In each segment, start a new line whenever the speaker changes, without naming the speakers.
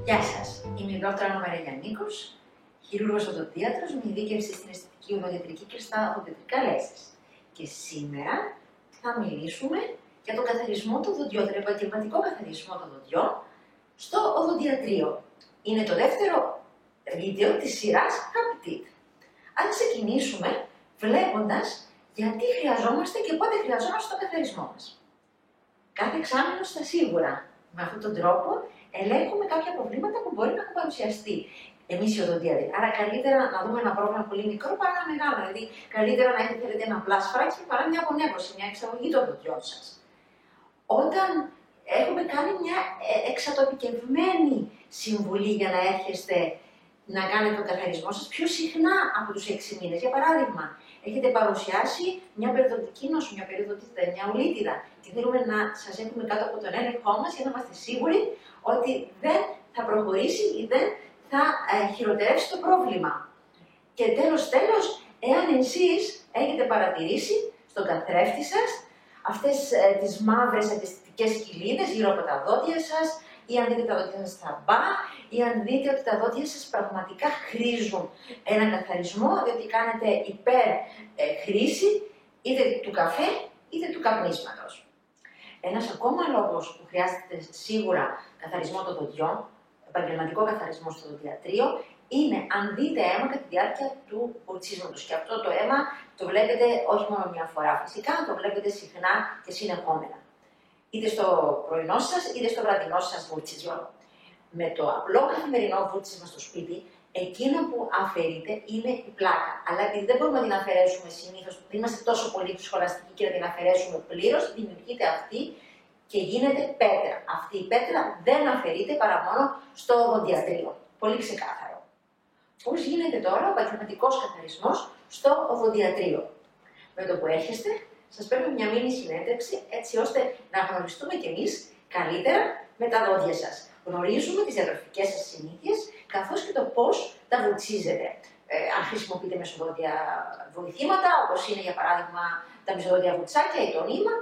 Γεια σας, είμαι η Δόκτωρα Άννα Μαρία Νίκος, χειρούργος οδοντίατρος με ειδίκευση στην αισθητική οδοντιατρική και στα οδοντιατρικά λέσεις. Και σήμερα θα μιλήσουμε για τον καθαρισμό των δοντιών, τον επαγγελματικό καθαρισμό των δοντιών στο οδοντιατρίο. Είναι το δεύτερο βίντεο της σειράς Happy. Ας ξεκινήσουμε βλέποντας γιατί χρειαζόμαστε και πότε χρειαζόμαστε τον καθαρισμό μας. Κάθε εξάμηνο στα σίγουρα, με αυτόν τον τρόπο, ελέγχουμε κάποια προβλήματα που μπορεί να έχουν παρουσιαστεί εμείς οι οδοντίατροι. Άρα, καλύτερα να δούμε ένα πρόβλημα πολύ μικρό παρά ένα μεγάλο. Δηλαδή, καλύτερα να έχετε ένα απλά σφράκι παρά μια απονέπωση, μια εξαγωγή των δοντιών σας. Όταν έχουμε κάνει μια εξατομικευμένη συμβουλή για να έρχεστε να κάνετε τον καθαρισμό σας πιο συχνά από τους 6 μήνες. Για παράδειγμα, έχετε παρουσιάσει μια περιοδοντική νόσο, μια περιοδοντίτιδα, μια ουλίτιδα και θέλουμε να σας έχουμε κάτω από τον έλεγχό μας για να είμαστε σίγουροι ότι δεν θα προχωρήσει ή δεν θα χειροτερεύσει το πρόβλημα. Και τέλος, εάν εσείς έχετε παρατηρήσει στον καθρέφτη σας αυτές τις μαύρες αντιστοιχικές κοιλίδες γύρω από τα δόντια σας, ή αν δείτε τα δόντια σας στραμπά, ή αν δείτε ότι τα δόντια σας πραγματικά χρήζουν έναν καθαρισμό, διότι κάνετε χρήση είτε του καφέ είτε του καπνίσματος. Ένας ακόμα λόγος που χρειάζεται σίγουρα καθαρισμό των δοντιών, επαγγελματικό καθαρισμό στο δοντιατρίο, είναι αν δείτε αίμα κατά τη διάρκεια του βουρτσίσματος. Και αυτό το αίμα το βλέπετε όχι μόνο μια φορά, φυσικά το βλέπετε συχνά και συνεχόμενα. Είτε στο πρωινό σας, είτε στο βραδινό σας βουρτσισμό. Με το απλό καθημερινό βουρτσίσμα στο σπίτι, εκείνο που αφαιρείται είναι η πλάκα. Αλλά επειδή δεν μπορούμε να την αφαιρέσουμε συνήθως, δεν είμαστε τόσο πολύ σχολαστικοί και να την αφαιρέσουμε πλήρως, δημιουργείται αυτή και γίνεται πέτρα. Αυτή η πέτρα δεν αφαιρείται παρά μόνο στο οδοντιατρίο. Πολύ ξεκάθαρο. Πώς γίνεται τώρα ο επαγγελματικός καθαρισμός στο οδοντιατρίο? Με το που έρχεστε, σας παίρνω μια μίνι συνέντευξη έτσι ώστε να γνωριστούμε κι εμείς καλύτερα με τα δόντια σας. Γνωρίζουμε τις διατροφικές σας συνήθειες καθώς και το πώς τα βουρτσίζετε. Αν χρησιμοποιείτε μεσοδόντια βοηθήματα, όπως είναι για παράδειγμα τα μεσοδόντια βουρτσάκια ή το νήμα,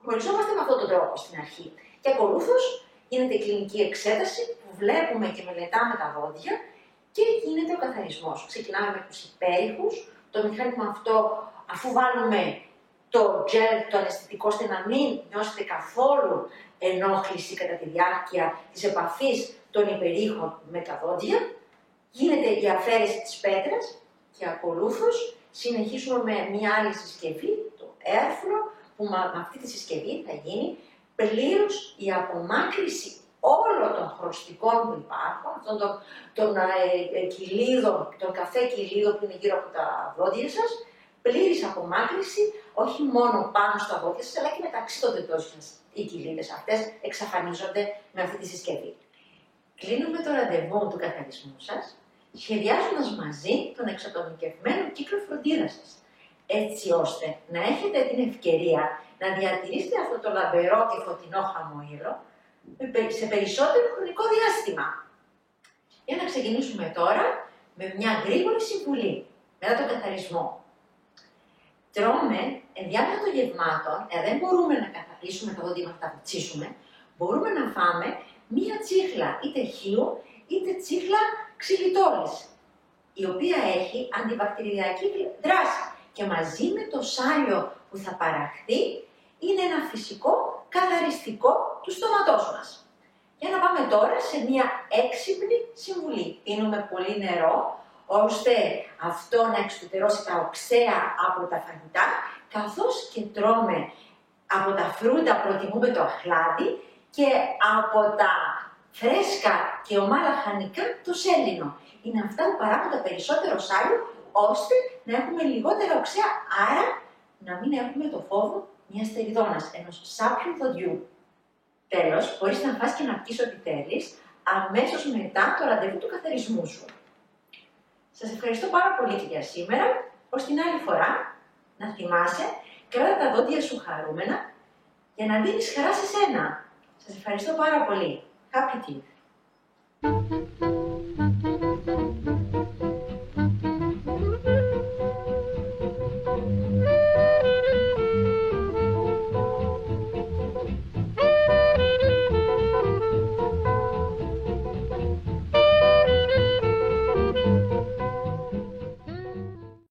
γνωριζόμαστε με αυτόν τον τρόπο στην αρχή. Και ακολούθως γίνεται η κλινική εξέταση που βλέπουμε και μελετάμε τα δόντια και γίνεται ο καθαρισμός. Ξεκινάμε με τους υπέρηχους, το μηχάνημα αυτό αφού βάλουμε το gel, το αναισθητικό, ώστε να μην νιώσετε καθόλου ενόχληση κατά τη διάρκεια της επαφής των υπερήχων με τα δόντια, γίνεται η αφαίρεση της πέτρας και ακολούθως συνεχίζουμε με μια άλλη συσκευή, το Airflow, που με αυτή τη συσκευή θα γίνει πλήρως η απομάκρυση όλων των χρωστικών που υπάρχουν, αυτών των κοιλίδων, των καφέ κοιλίδων που είναι γύρω από τα δόντια σας, πλήρης απομάκρυση, όχι μόνο πάνω στα δόντια σας, αλλά και μεταξύ των δοντών σας. Οι κοιλίδες αυτές εξαφανίζονται με αυτή τη συσκευή. Κλείνουμε το ραντεβού του καθαρισμού σας, σχεδιάζοντας μαζί τον εξατομικευμένο κύκλο φροντίδας σας, έτσι ώστε να έχετε την ευκαιρία να διατηρήσετε αυτό το λαμπερό και φωτεινό χαμόγελο σε περισσότερο χρονικό διάστημα. Για να ξεκινήσουμε τώρα με μια γρήγορη συμβουλή μετά τον καθαρισμό. Τρώμε ενδιάμεσα των γευμάτων, εάν δεν μπορούμε να καθαρίσουμε τα δόντια μας, να τα βουτσίσουμε, μπορούμε να φάμε μία τσίχλα είτε χείου είτε τσίχλα ξυλιτόλης, η οποία έχει αντιβακτηριακή δράση και μαζί με το σάλιο που θα παραχθεί είναι ένα φυσικό καθαριστικό του στόματός μας. Για να πάμε τώρα σε μία έξυπνη συμβουλή. Πίνουμε πολύ νερό, ώστε αυτό να εξουδετερώσει τα οξέα από τα φαγητά, καθώς και τρώμε από τα φρούτα, προτιμούμε το αχλάδι, και από τα φρέσκα και ομά λαχανικά το σέλινο. Είναι αυτά που παράγονται περισσότερο σάλιο, ώστε να έχουμε λιγότερα οξέα, άρα να μην έχουμε το φόβο μιας στεριδόνας, ενός σάπιου δοντιού. Τέλος, μπορείς να φας και να πεις ό,τι θέλεις, αμέσως μετά το ραντεβού του καθαρισμού σου. Σας ευχαριστώ πάρα πολύ και για σήμερα. Ως την άλλη φορά, να θυμάσαι, κράτα τα δόντια σου χαρούμενα για να δίνεις χαρά σε σένα. Σας ευχαριστώ πάρα πολύ. Happy teeth!